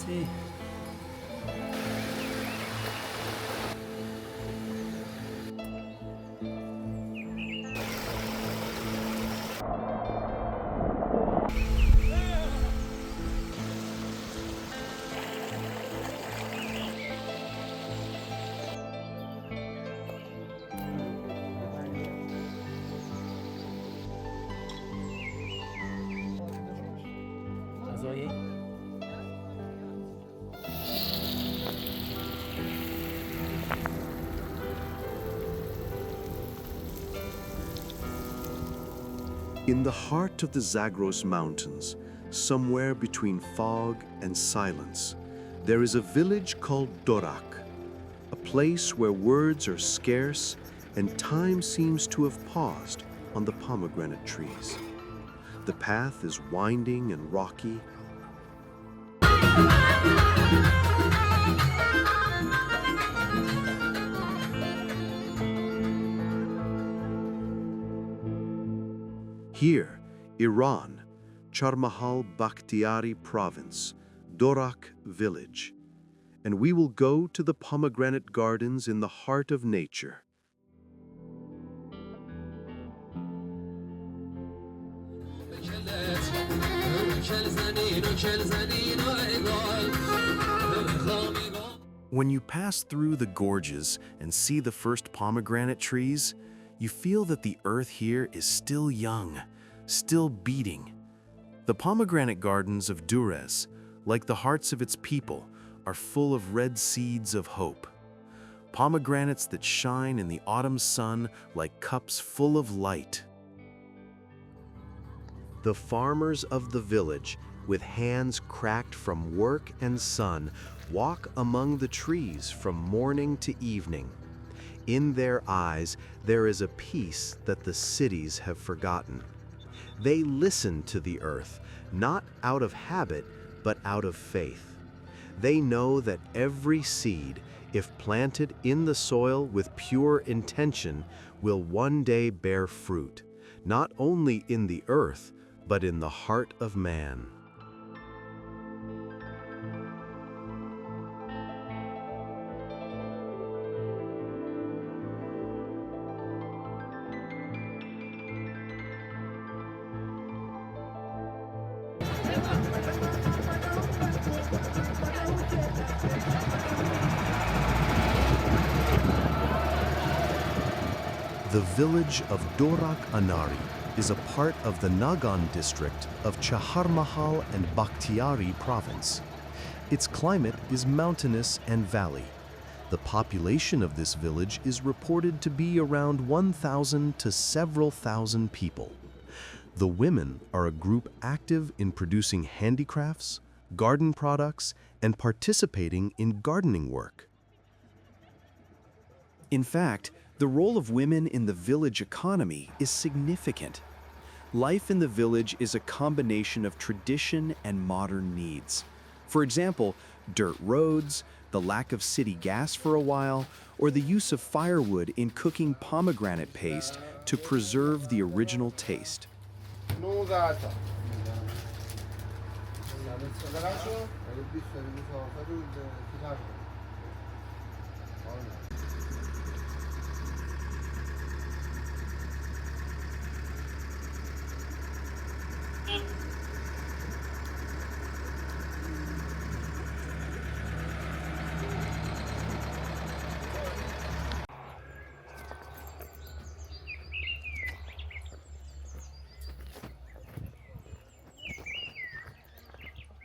See. In the heart of the Zagros Mountains, somewhere between fog and silence, there is a village called Dorak, a place where words are scarce and time seems to have paused on the pomegranate trees. The path is winding and rocky. Here, Iran, Chaharmahal and Bakhtiari Province, Dorak village. And we will go to the pomegranate gardens in the heart of nature. When you pass through the gorges and see the first pomegranate trees, you feel that the earth here is still young, still beating. The pomegranate gardens of Durrës, like the hearts of its people, are full of red seeds of hope. Pomegranates that shine in the autumn sun like cups full of light. The farmers of the village, with hands cracked from work and sun, walk among the trees from morning to evening. In their eyes, there is a peace that the cities have forgotten. They listen to the earth, not out of habit, but out of faith. They know that every seed, if planted in the soil with pure intention, will one day bear fruit, not only in the earth, but in the heart of man. The village of Dorak Anari is a part of the Nagan district of Chaharmahal and Bakhtiari Province. Its climate is mountainous and valley. The population of this village is reported to be around 1,000 to several thousand people. The women are a group active in producing handicrafts, garden products, and participating in gardening work. In fact, the role of women in the village economy is significant. Life in the village is a combination of tradition and modern needs. For example, dirt roads, the lack of city gas for a while, or the use of firewood in cooking pomegranate paste to preserve the original taste.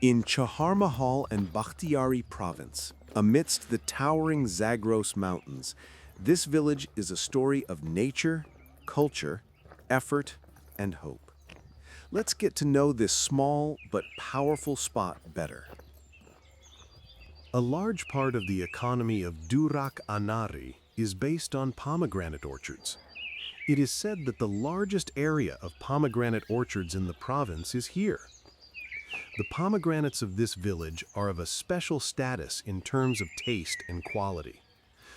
In Chaharmahal and Bakhtiari Province, amidst the towering Zagros Mountains, this village is a story of nature, culture, effort, and hope. Let's get to know this small but powerful spot better. A large part of the economy of Dorak Anari is based on pomegranate orchards. It is said that the largest area of pomegranate orchards in the province is here. The pomegranates of this village are of a special status in terms of taste and quality.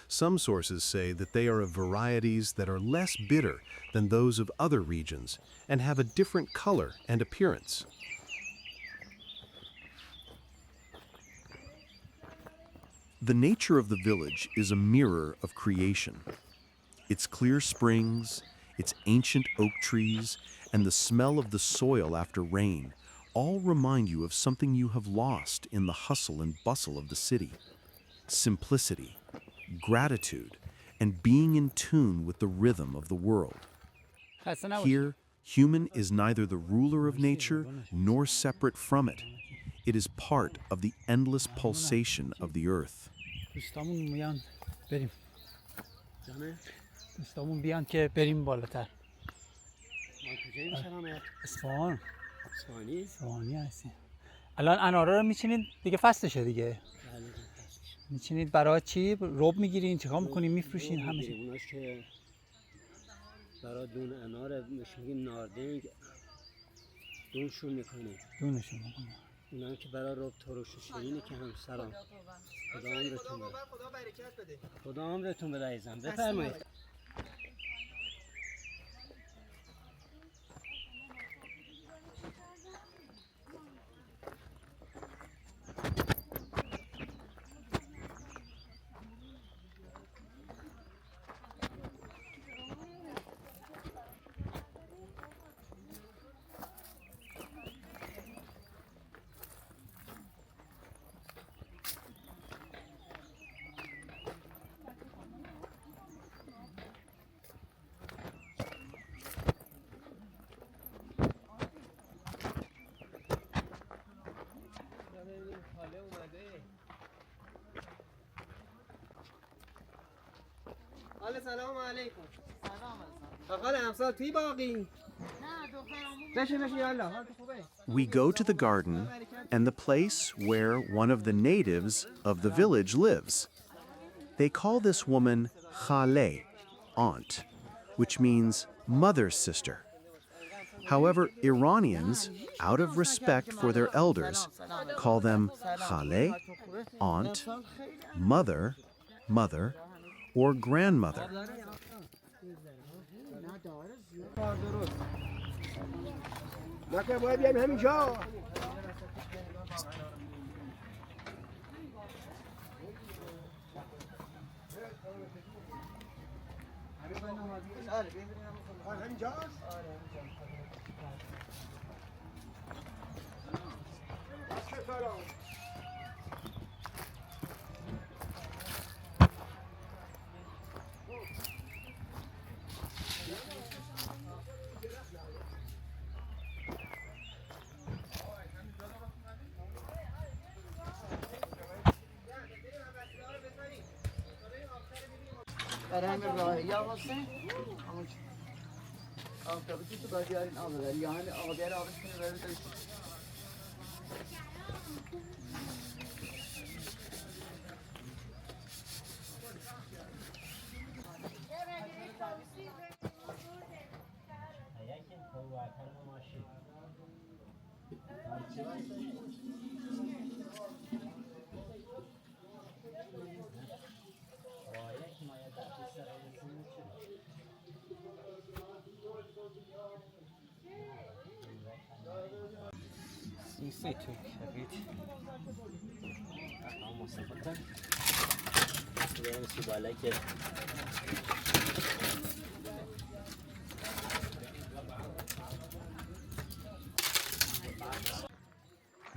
Some sources say that they are of varieties that are less bitter than those of other regions and have a different color and appearance. The nature of the village is a mirror of creation. Its clear springs, its ancient oak trees, and the smell of the soil after rain all remind you of something you have lost in the hustle and bustle of the city. Simplicity, gratitude, and being in tune with the rhythm of the world. Here, human is neither the ruler of nature nor separate from it. It is part of the endless pulsation of the earth. دوستامون میان بریم. دوستامون بیان که بریم بالاتر. کجایی میشم؟ اصفهان. اصفهانی؟ اصفهانی هستیم. الان انارا رو میچینید دیگه فصلشه دیگه. بله فصلش. میچینید برای چی؟ رب میگیرین چیکار میکنین میفروشین همه چی؟ اوناش که برای دون انار میگیم ناردنگ دونشون میکنیم. دونشون میکنین. اونا هم که برای رب ترش و شیرینه که همسرم. خدا عمرتون بده. خدا برکت بده. خدا عمرتون بده عزیزم. بفرمایید. سلام علیکم. سلام. امسال توی باقی. بشین یالا. We go to the garden and the place where one of the natives of the village lives. They call this woman Khale, aunt, which means mother's sister. However, Iranians, out of respect for their elders, call them Khale, aunt, mother, mother, or grandmother. برای راهی واسه آفتابی تو باید آب ببری یا همین آب بیاره آبش کنه بره داشت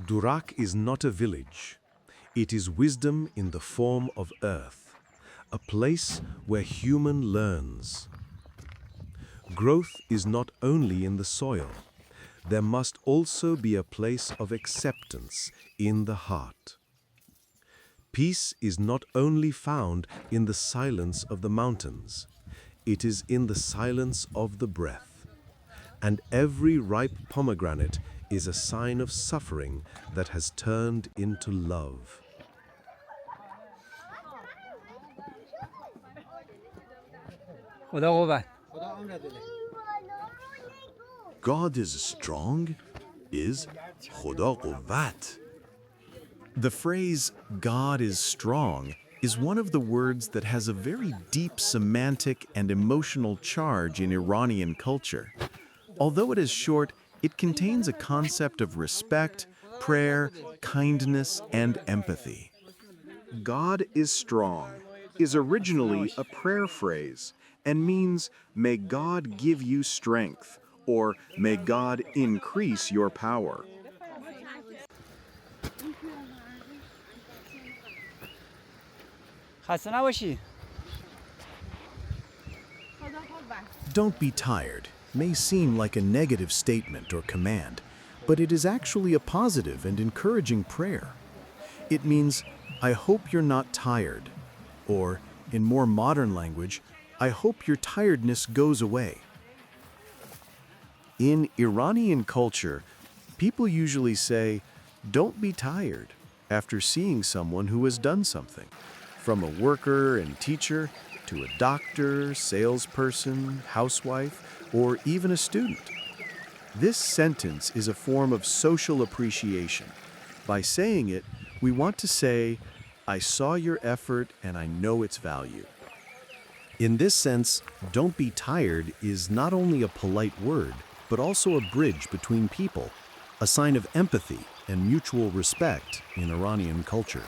Dorak is not a village. It is wisdom in the form of earth, a place where human learns. Growth is not only in the soil. There must also be a place of acceptance in the heart. Peace is not only found in the silence of the mountains. It is in the silence of the breath. And every ripe pomegranate is a sign of suffering that has turned into love. خدا قوت. God is strong is Khoda Quwwat. The phrase God is strong is one of the words that has a very deep semantic and emotional charge in Iranian culture. Although it is short, it contains a concept of respect, prayer, kindness, and empathy. God is strong is originally a prayer phrase and means, may God give you strength, or may God increase your power. خسته نباشی. Don't be tired may seem like a negative statement or command, but it is actually a positive and encouraging prayer. It means, I hope you're not tired, or, in more modern language, I hope your tiredness goes away. In Iranian culture, people usually say, don't be tired, after seeing someone who has done something, from a worker and teacher to a doctor, salesperson, housewife, or even a student. This sentence is a form of social appreciation. By saying it, we want to say, I saw your effort and I know its value. In this sense, don't be tired is not only a polite word, but also a bridge between people, a sign of empathy and mutual respect in Iranian culture.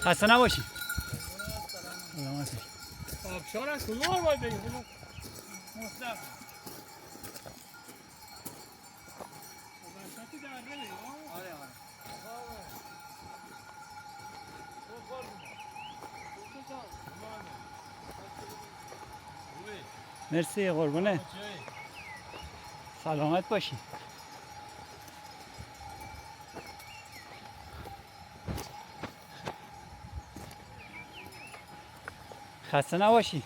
خسته نباشی. آبشار از کدوم باید بگیم؟ مصرف. وسط دره بگیم. آره آره. مرسی قربونه. سلامت باشی. خسته نباشی.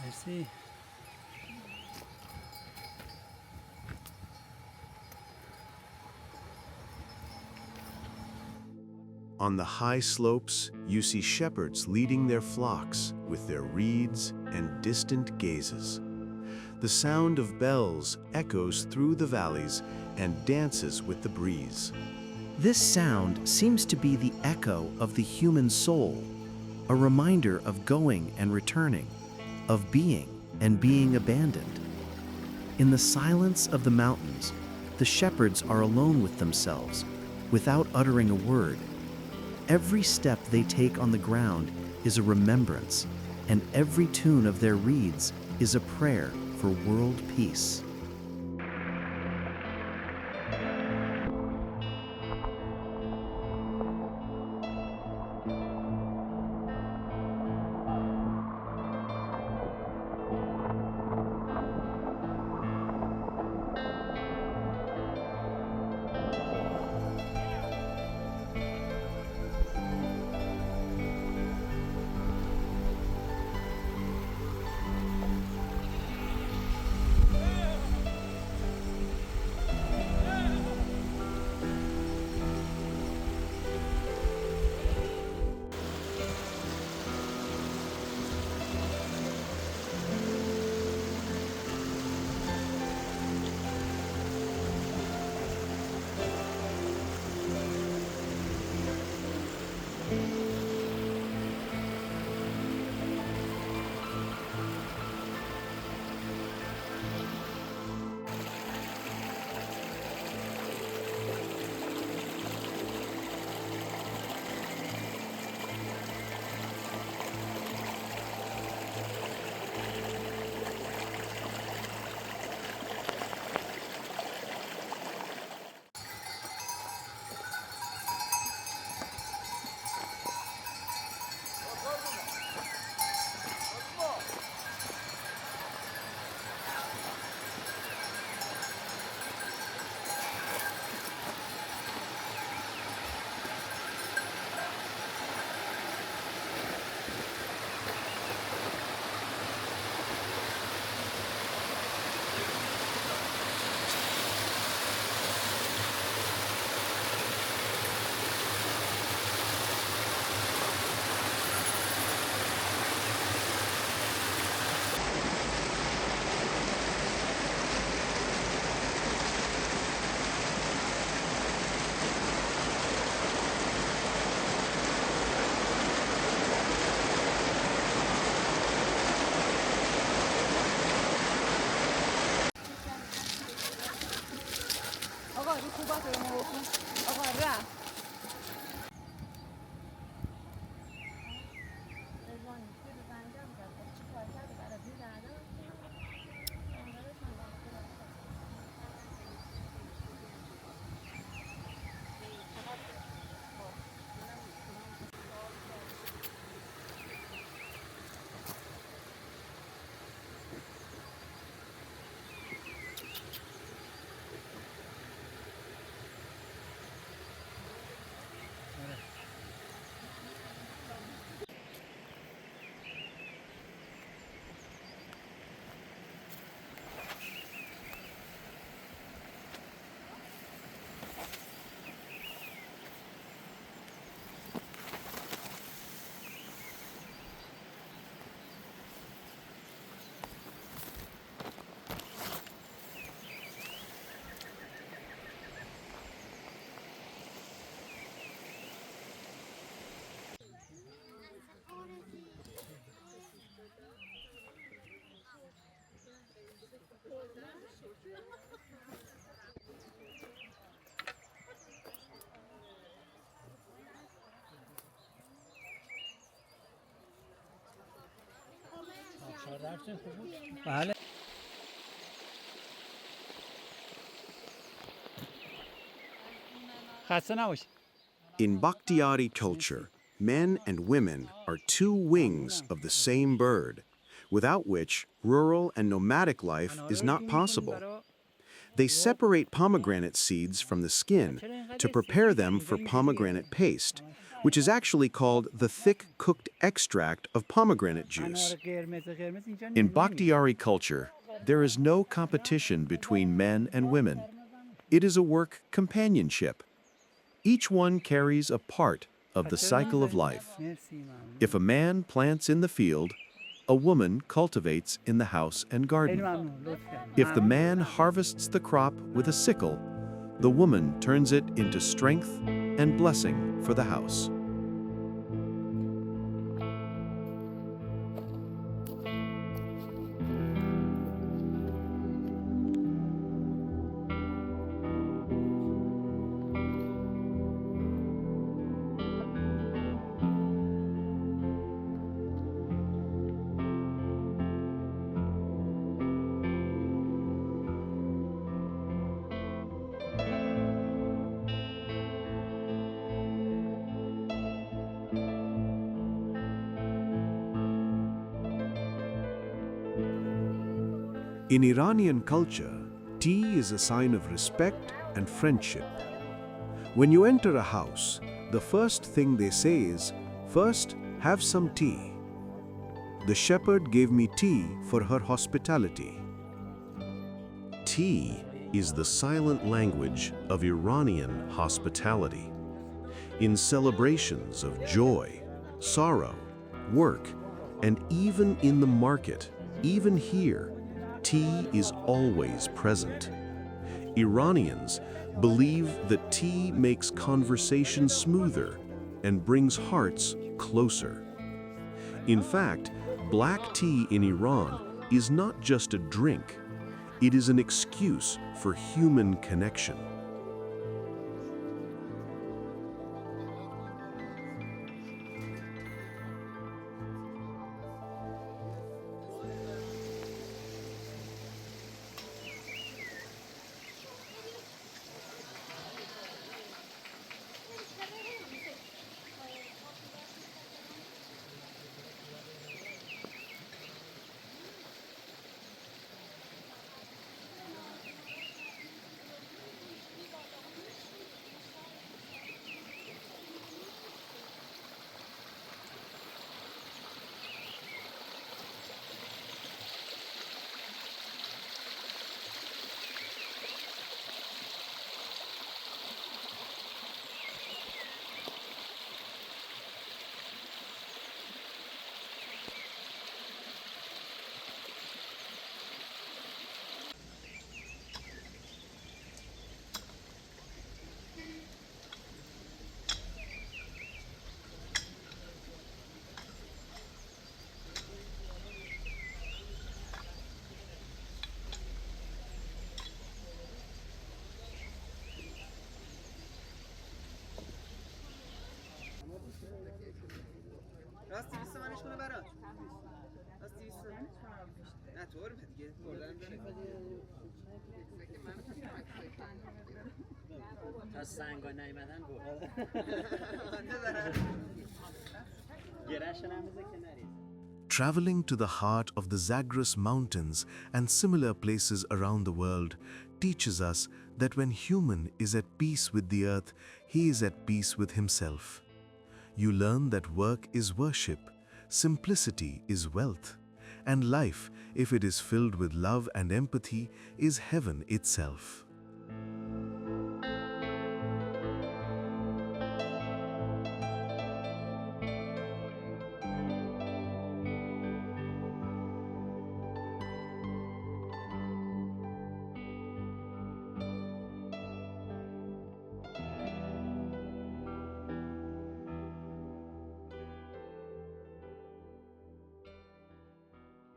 مرسی. On the high slopes, you see shepherds leading their flocks with their reeds and distant gazes. The sound of bells echoes through the valleys and dances with the breeze. This sound seems to be the echo of the human soul, a reminder of going and returning, of being and being abandoned. In the silence of the mountains, the shepherds are alone with themselves, without uttering a word. Every step they take on the ground is a remembrance, and every tune of their reeds is a prayer for world peace. بله. خسته نباشی. In Bakhtiari culture, men and women are two wings of the same bird, without which rural and nomadic life is not possible. They separate pomegranate seeds from the skin to prepare them for pomegranate paste, which is actually called the thick cooked extract of pomegranate juice. In Bakhtiari culture, there is no competition between men and women. It is a work companionship. Each one carries a part of the cycle of life. If a man plants in the field, a woman cultivates in the house and garden. If the man harvests the crop with a sickle, the woman turns it into strength and blessing for the house. In Iranian culture, tea is a sign of respect and friendship. When you enter a house, the first thing they say is, "First, have some tea." The shepherd gave me tea for her hospitality. Tea is the silent language of Iranian hospitality. In celebrations of joy, sorrow, work, and even in the market, even here, tea is always present. Iranians believe that tea makes conversation smoother and brings hearts closer. In fact, black tea in Iran is not just a drink, it is an excuse for human connection. خونه برات از 200 نه طور دیگه بردن تا سنگا نیمدن بود Traveling to the heart of the Zagros Mountains and similar places around the world teaches us that when human is at peace with the earth, he is at peace with himself. You learn that work is worship, simplicity is wealth, and life, if it is filled with love and empathy, is heaven itself.